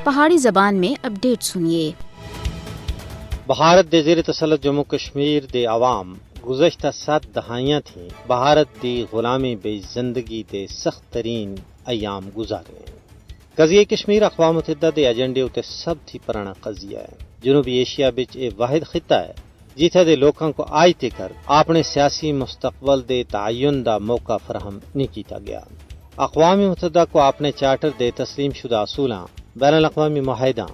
پہاڑی زبان میں اپڈیٹ سنیے۔ بھارت دے زیر تسلط جموں کشمیر دے عوام گزشتہ 7 دہائیاں تھیں بھارت دی غلامی بے زندگی دے سخت ترین ایام گزارے ہیں۔ قضیہ کشمیر اقوام متحدہ دے ایجنڈے اتے سب تھی پرانا قضیہ ہے۔ جنوبی ایشیا بچ یہ واحد خطہ ہے جتھے دے لوکاں کو آج تک اپنے سیاسی مستقبل دے تعین دا موقع فراہم نہیں کیتا گیا۔ اقوام متحدہ کو اپنے چارٹر دے تسلیم شدہ اصولاں، بین الاقوامی معاہداں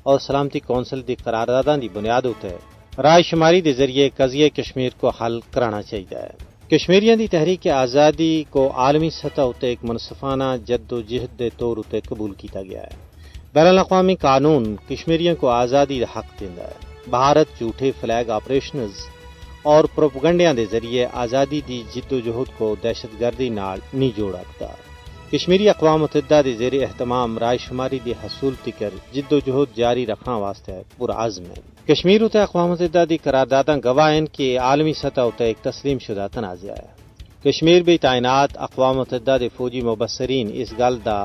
اور سلامتی کونسل دی قرارداداں دی بنیاد تے رائے شماری دے ذریعے قضیہ کشمیر کو حل کرانا چاہیے۔ کشمیریاں دی تحریک آزادی کو عالمی سطح تے ایک منصفانہ جد و جہد دے طور تے قبول کیتا گیا ہے۔ بین الاقوامی قانون کشمیریوں کو آزادی دا حق دیندا ہے۔ بھارت جھوٹے فلیگ آپریشنز اور پروپیگنڈیاں دے ذریعے آزادی دی جد و جہد کو دہشت گردی نال نہیں جوڑ رکھتا۔ کشمیری اقوام متحدہ دے زیر اہتمام رائے شماری دی حصول تکر جد و جہد جاری رکھنا واسطے پرعزم ہے۔ کشمیر تے اقوام متحدہ دی قرارداداں گواہ ہیں کہ عالمی سطح تے ایک تسلیم شدہ تنازع ہے۔ کشمیر بھی تعینات اقوام متحدہ دے فوجی مبصرین اس گل دا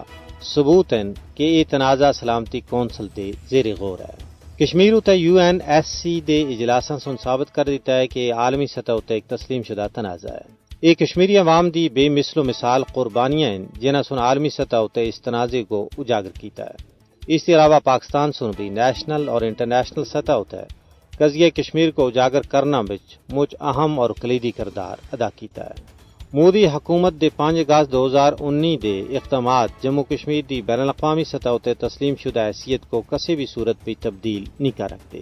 ثبوت ہیں کہ یہ تنازع سلامتی کونسل دے زیر غور ہے۔ کشمیر تے UNSC دے اجلاساں سن ثابت کر دیتا ہے کہ عالمی سطح تے ایک تسلیم شدہ تنازع ہے۔ یہ کشمیری عوام دی بے مثل و مثال قربانیاں ہیں جنہاں سن عالمی سطح تے اس تنازع کو اجاگر کیتا ہے۔ اس کے علاوہ پاکستان سن بھی نیشنل اور انٹرنیشنل سطح تے قضیہ کشمیر کو اجاگر کرنا وچ مچ اہم اور کلیدی کردار ادا کیتا ہے۔ مودی حکومت دے 5 اگست 2019 دے اقدامات جموں کشمیر دی بین الاقوامی سطح تے تسلیم شدہ حیثیت کو کسی بھی صورت پہ تبدیل نہیں کر رکھتے۔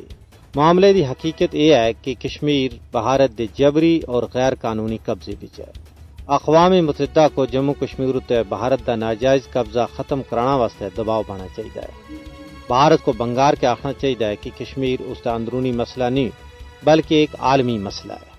معاملے دی حقیقت یہ ہے کہ کشمیر بھارت دے جبری اور غیر قانونی قبضے وچ ہے۔ اقوام متحدہ کو جموں کشمیر تے بھارت دا ناجائز قبضہ ختم کرانا واسطے دباؤ بنانا چاہیے۔ بھارت کو بنگار کے آخنا چاہیے کہ کشمیر اس کا اندرونی مسئلہ نہیں بلکہ ایک عالمی مسئلہ ہے۔